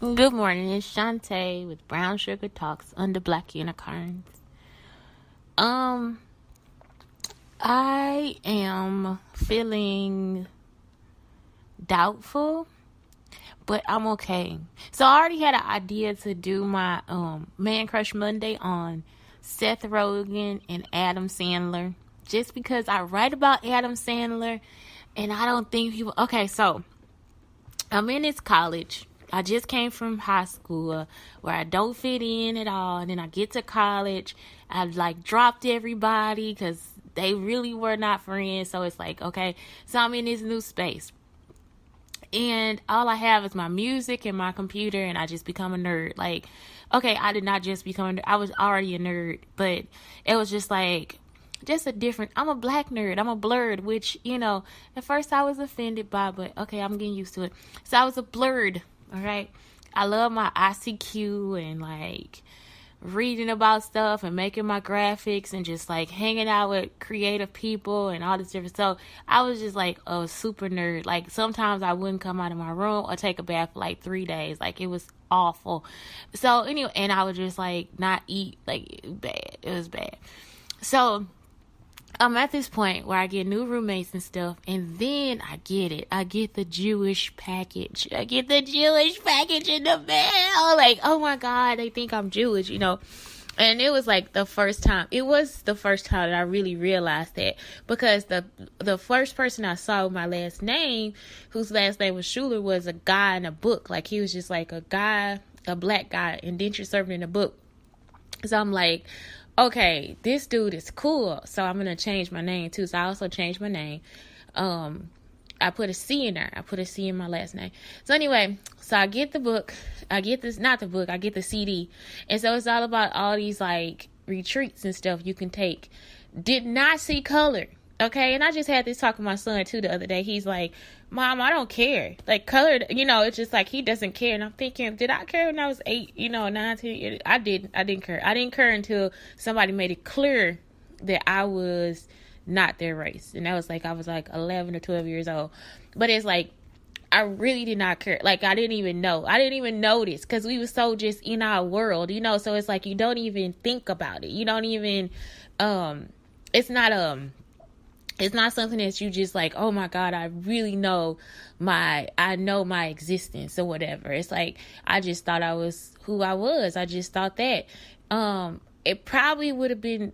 Good morning, it's Shantae with Brown Sugar Talks under Black Unicorns. Um, I am feeling doubtful, but I'm okay. So I already had an idea to do my Man Crush Monday on Seth Rogen and Adam Sandler, just because I write about Adam Sandler, and I don't think people. Okay, so I'm in this college. I just came from high school where I don't fit in at all. And then I get to college. I've dropped everybody because they really were not friends. So it's like, okay, so I'm in this new space. And all I have is my music and my computer, and I just become a nerd. Like, okay, I did not just become a nerd. I was already a nerd, but it was just a different. I'm a black nerd. I'm a blurred, which, at first I was offended by, but okay, I'm getting used to it. So I was a blurred. All right. I love my ICQ and reading about stuff and making my graphics and just hanging out with creative people and all this different stuff. I was just a super nerd. Sometimes I wouldn't come out of my room or take a bath for 3 days. It was awful. So anyway, and I would just not eat. Bad. It was bad. So I'm at this point where I get new roommates and stuff, and then I get it. I get the Jewish package. I get the Jewish package in the mail. Oh my God, they think I'm Jewish, And it was the first time. It was the first time that I really realized that, because the first person I saw with my last name, whose last name was Schuler, was a guy in a book. He was just a guy, a black guy, indentured servant in a book. So I'm like, okay, this dude is cool. So I'm going to change my name too. So I also changed my name. I put a C in there. I put a C in my last name. So anyway, so I get the book. I get the CD. And so it's all about all these retreats and stuff you can take. Did not see color. Okay. And I just had this talk with my son too the other day. He's like, Mom, I don't care. Color, it's just he doesn't care. And I'm thinking, did I care when I was 8, 19? I didn't care. I didn't care until somebody made it clear that I was not their race. And that was I was 11 or 12 years old. But it's I really did not care. I didn't even know. I didn't even notice because we were so just in our world, so it's you don't even think about it. You don't even, it's not something that you just oh my God, I really know my existence or whatever. It's I just thought I was who I was. I just thought that. It probably would have been,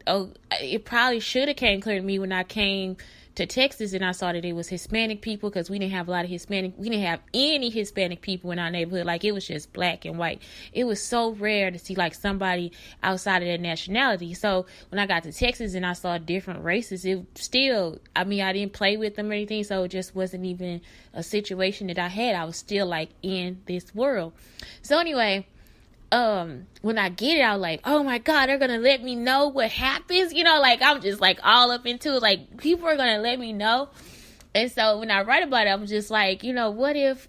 it probably should have came clear to me when I came to Texas and I saw that it was Hispanic people, because we didn't have we didn't have any Hispanic people in our neighborhood. It was just black and white. It was so rare to see somebody outside of their nationality. So when I got to Texas and I saw different races, it still, I didn't play with them or anything. So it just wasn't even a situation that I had. I was still in this world. So anyway, when I get it, I was oh my God, they're gonna let me know what happens, I'm just all up into it, people are gonna let me know. And so when I write about it, I'm just what if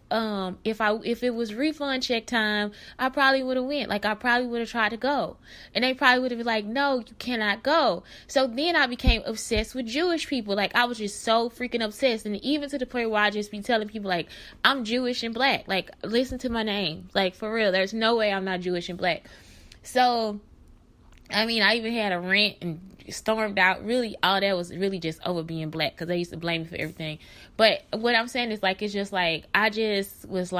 it was refund check time, I probably would have went. I probably would have tried to go. And they probably would have been no, you cannot go. So then I became obsessed with Jewish people. I was just so freaking obsessed. And even to the point where I just be telling people I'm Jewish and black. Listen to my name. For real, there's no way I'm not Jewish and black. So I even had a rant and stormed out. Really, all that was really just over being black, because they used to blame me for everything. But what I'm saying is it's just I just was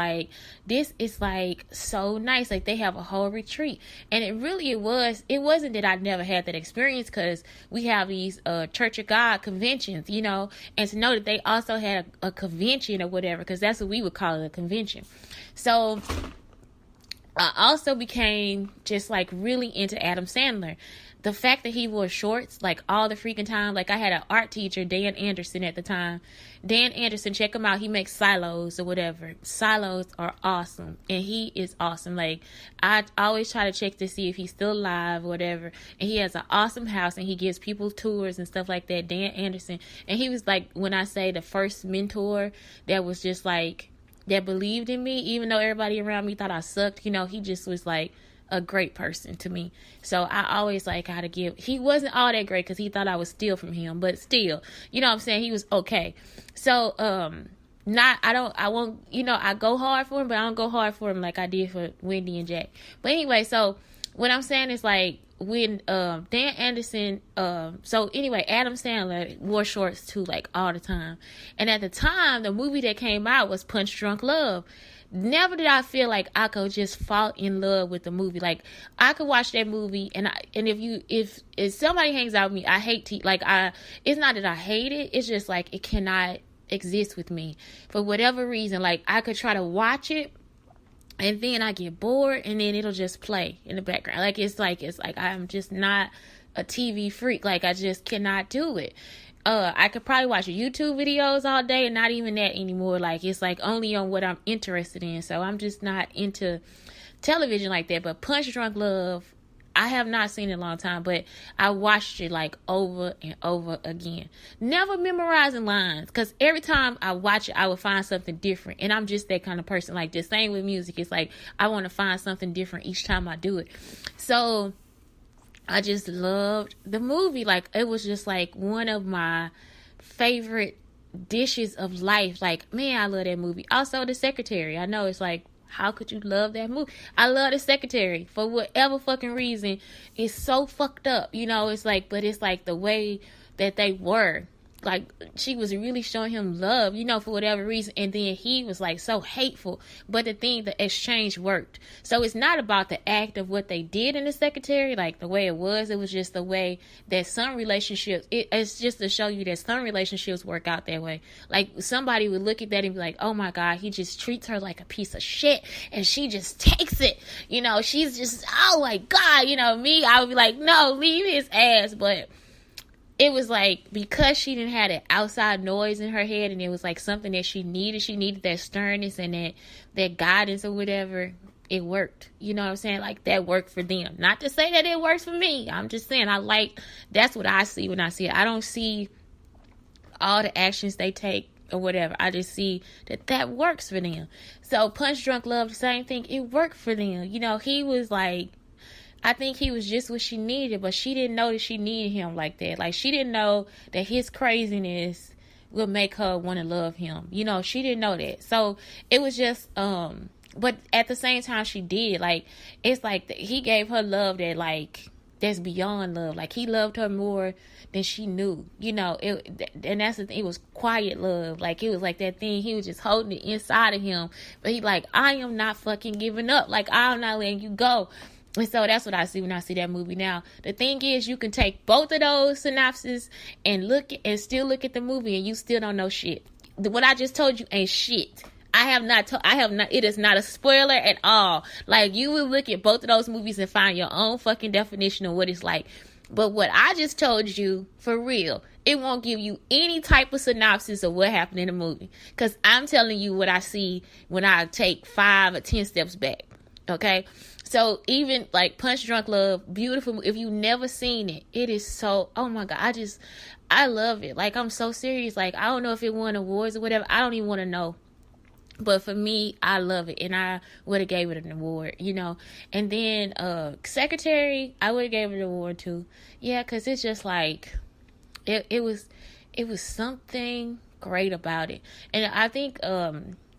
this is so nice. They have a whole retreat. And it wasn't that I never had that experience, because we have these Church of God conventions, and to know that they also had a convention or whatever, because that's what we would call it, a convention. So I also became just really into Adam Sandler. The fact that he wore shorts all the freaking time. I had an art teacher, Dan Anderson, at the time. Dan Anderson, check him out. He makes silos or whatever. Silos are awesome. And he is awesome. I always try to check to see if he's still alive or whatever. And he has an awesome house, and he gives people tours and stuff like that. Dan Anderson. And he was when I say the first mentor that was just that believed in me, even though everybody around me thought I sucked. He just was a great person to me. So I always how to give. He wasn't all that great because he thought I would steal from him, but still, what I'm saying? He was okay. So I won't, I go hard for him, but I don't go hard for him like I did for Wendy and Jack. But anyway, so what I'm saying is like when Dan Anderson, so anyway, Adam Sandler wore shorts too, like all the time. And at the time, the movie that came out was Punch Drunk Love. Never did I feel like I could just fall in love with the movie. Like I could watch that movie, and if somebody hangs out with me, I hate it's not that I hate it. It's just like it cannot exist with me for whatever reason. Like I could try to watch it, and then I get bored, and then it'll just play in the background. Like it's like I'm just not a TV freak. Like I just cannot do it. I could probably watch YouTube videos all day and not even that anymore. Like it's like only on what I'm interested in. So I'm just not into television like that. But Punch Drunk Love, I have not seen it in a long time, but I watched it like over and over again. Never memorizing lines, because every time I watch it, I would find something different. And I'm just that kind of person. Like the same with music. It's like I want to find something different each time I do it. So I just loved the movie. Like it was just like one of my favorite dishes of life. Like, man, I love that movie. Also, The Secretary. I know it's like, how could you love that movie? I love The Secretary for whatever fucking reason. It's so fucked up, it's like, but it's like the way that they were. Like she was really showing him love, for whatever reason, and then he was like so hateful. But the exchange worked. So it's not about the act of what they did in The Secretary, like the way it was. It was just the way that some relationships. It's just to show you that some relationships work out that way. Like somebody would look at that and be like, "Oh my God, he just treats her like a piece of shit, and she just takes it." She's just, oh my God, me. I would be like, "No, leave his ass," but it was like, because she didn't have that outside noise in her head, and it was like something that she needed that sternness and that guidance or whatever, it worked. You know what I'm saying? Like that worked for them. Not to say that it works for me. I'm just saying that's what I see when I see it. I don't see all the actions they take or whatever. I just see that works for them. So Punch Drunk Love, the same thing. It worked for them. He was like, I think he was just what she needed, but she didn't know that she needed him like that. Like, she didn't know that his craziness would make her want to love him. She didn't know that. So it was just, but at the same time she did. Like, it's like he gave her love that's beyond love. Like, he loved her more than she knew, and that's the thing. It was quiet love. Like, it was like that thing. He was just holding it inside of him, but he like, I am not fucking giving up. Like, I'm not letting you go. And so that's what I see when I see that movie. Now, the thing is, you can take both of those synopses and still look at the movie, and you still don't know shit. What I just told you ain't shit. I have not, it is not a spoiler at all. Like, you will look at both of those movies and find your own fucking definition of what it's like. But what I just told you, for real, it won't give you any type of synopsis of what happened in the movie. Because I'm telling you what I see when I take 5 or 10 steps back. Okay? So even like Punch Drunk Love, beautiful. If you've never seen it, it is so, oh my God, I love it. Like, I'm so serious. Like, I don't know if it won awards or whatever. I don't even want to know. But for me, I love it. And I would have gave it an award, And then Secretary, I would have gave it an award too. Yeah, because it's just like, it was something great about it. And I think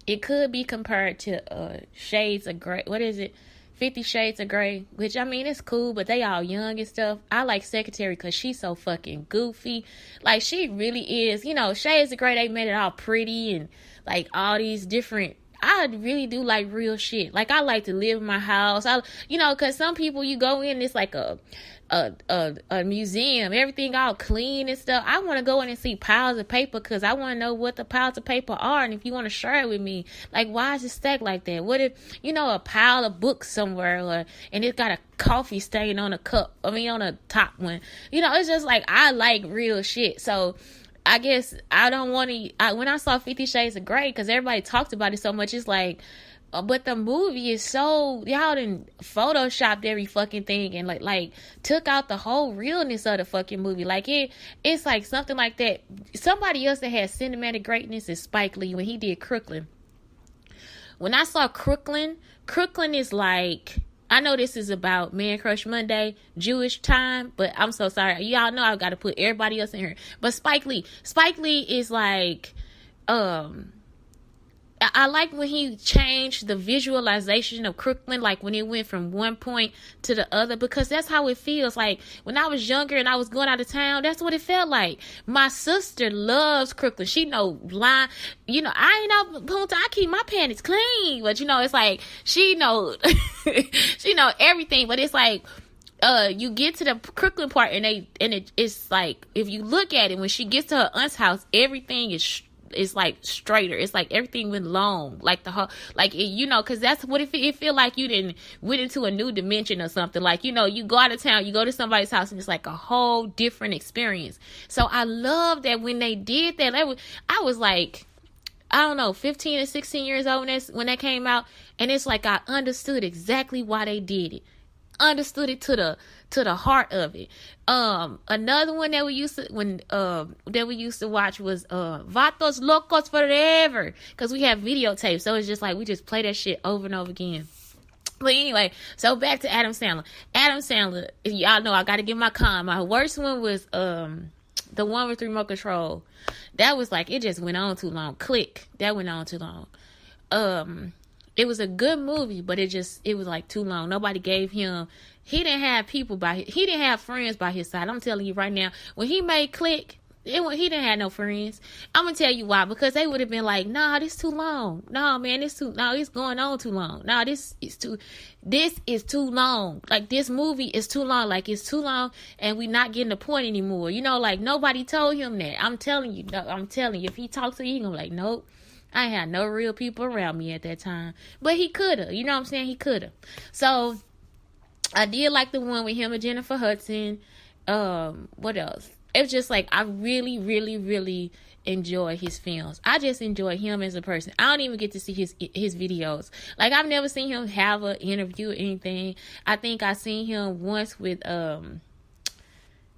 it could be compared to Shades of Grey. What is it? 50 Shades of Grey, which, I mean, it's cool, but they all young and stuff. I like Secretary because she's so fucking goofy. Like, she really is. Shades of Grey, they made it all pretty and, like, all these different... I really do like real shit. Like, I like to live in my house. Because some people, you go in, it's like a museum, everything all clean and stuff. I want to go in and see piles of paper because I want to know what the piles of paper are, and if you want to share it with me, like, why is it stacked like that? What if a pile of books somewhere, and it's got a coffee stain on a cup, on a top one. It's just like, I like real shit. So I guess I don't want to, when I saw 50 Shades of Grey, because everybody talked about it so much, it's like, but the movie is so, y'all done photoshopped every fucking thing and like took out the whole realness of the fucking movie. Like, it's like something like that. Somebody else that had cinematic greatness is Spike Lee when he did Crooklyn. When I saw Crooklyn is like, I know this is about Man Crush Monday, Jewish time, but I'm so sorry. Y'all know I've got to put everybody else in here. But Spike Lee is like, I like when he changed the visualization of Crooklyn, like when it went from one point to the other, because that's how it feels. Like when I was younger and I was going out of town, that's what it felt like. My sister loves Crooklyn. She know line, I ain't know, I keep my panties clean, but it's like she know, she know everything. But it's like, you get to the Crooklyn part and it's like, if you look at it, when she gets to her aunt's house, everything is like straighter. It's like everything went long, like the whole, like because that's what it feel like. You didn't went into a new dimension or something. Like you go out of town, you go to somebody's house, and it's like a whole different experience. So I love that when they did that. I was like, I don't know, 15 or 16 years old when that came out, and it's like I understood exactly why they did it. Understood it to the heart of it. Another one that we used to watch was Vatos Locos Forever, because we have videotapes, so it's just like we just play that shit over and over again. But anyway, so back to Adam Sandler. Adam Sandler, y'all know I gotta give my con. My worst one was the one with Remote Control. That was like, it just went on too long. Click. That went on too long. It was a good movie, but it was like too long. Nobody gave him, he didn't have he didn't have friends by his side. I'm telling you right now, when he made Click, he didn't have no friends. I'm gonna tell you why, because they would have been like, nah, this too long. No, man, it's going on too long. No, this is too long. Like, this movie is too long. Like, it's too long, and we not getting the point anymore. Like, nobody told him that. I'm telling you. If he talks to you, he gonna be like, nope. I had no real people around me at that time. But he could have. You know what I'm saying? He could have. So, I did like the one with him and Jennifer Hudson. What else? It was just like, I really, really, really enjoy his films. I just enjoy him as a person. I don't even get to see his videos. Like, I've never seen him have an interview or anything. I think I seen him once with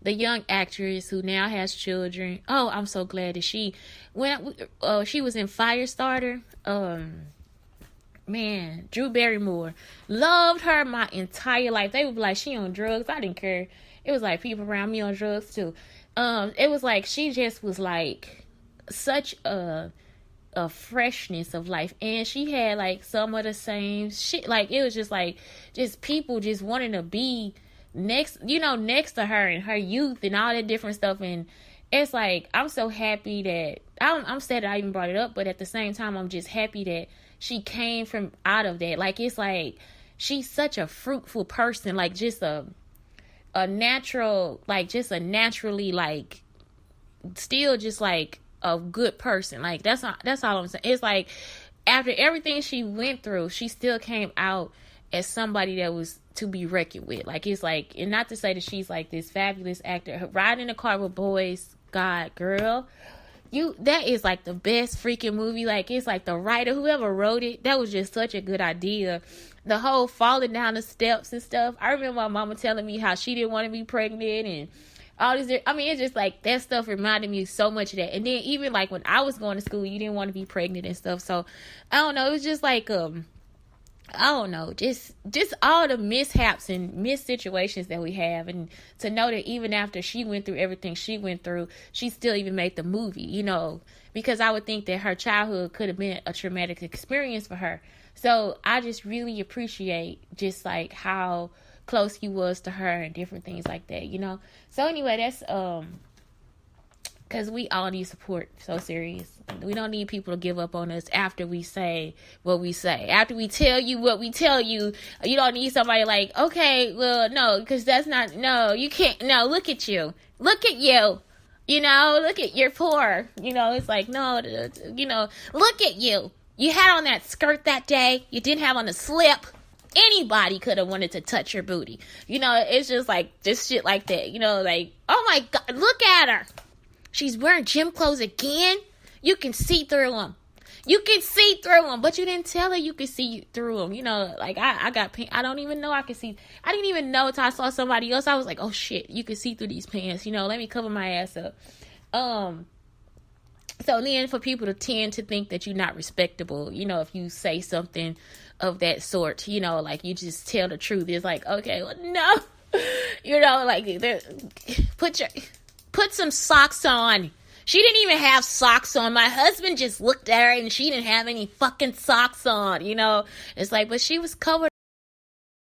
the young actress who now has children. Oh, I'm so glad that she was in Firestarter. Man, Drew Barrymore. Loved her my entire life. They would be like, she on drugs. I didn't care. It was like people around me on drugs too. It was like, she just was like such a freshness of life, and she had like some of the same shit. Like, it was just like, just people just wanting to be next to her and her youth and all that different stuff. And it's like, I'm so happy that I'm sad that I even brought it up, but at the same time, I'm just happy that she came from out of that. Like, it's like, she's such a fruitful person, like just a natural, like just a naturally, like, still just like a good person. Like, that's all I'm saying. It's like, after everything she went through, she still came out as somebody that was to be reckoned with. Like, it's like, and not to say that she's like this fabulous actor, riding in the car with boys. God, girl, that is like the best freaking movie. Like, it's like the writer, whoever wrote it, that was just such a good idea. The whole falling down the steps and stuff. I remember my mama telling me how she didn't want to be pregnant and all this. I mean, it's just like, that stuff reminded me so much of that. And then even like when I was going to school, you didn't want to be pregnant and stuff. So I don't know. It was just like, I don't know, just all the mishaps and missed situations that we have, and to know that even after she went through everything she went through, she still even made the movie, because I would think that her childhood could have been a traumatic experience for her. So I just really appreciate just like how close he was to her and different things like that, So anyway, that's because we all need support. So serious. We don't need people to give up on us after we say what we say. After we tell you what we tell you, you don't need somebody like, okay, well, no, because that's not, no, you can't, no, look at you. Look at you. Look at, you're poor. It's like, no, look at you. You had on that skirt that day. You didn't have on a slip. Anybody could have wanted to touch your booty. It's just like, just shit like that. Like, oh my God, look at her. She's wearing gym clothes again. You can see through them. But you didn't tell her you could see through them. Like, I got pants. I don't even know I could see. I didn't even know until I saw somebody else. I was like, oh shit, you can see through these pants. Let me cover my ass up. So then for people to tend to think that you're not respectable, if you say something of that sort, like you just tell the truth. It's like, okay, well, no, like put some socks on. She didn't even have socks on. My husband just looked at her and she didn't have any fucking socks on, you know. It's like, but she was covered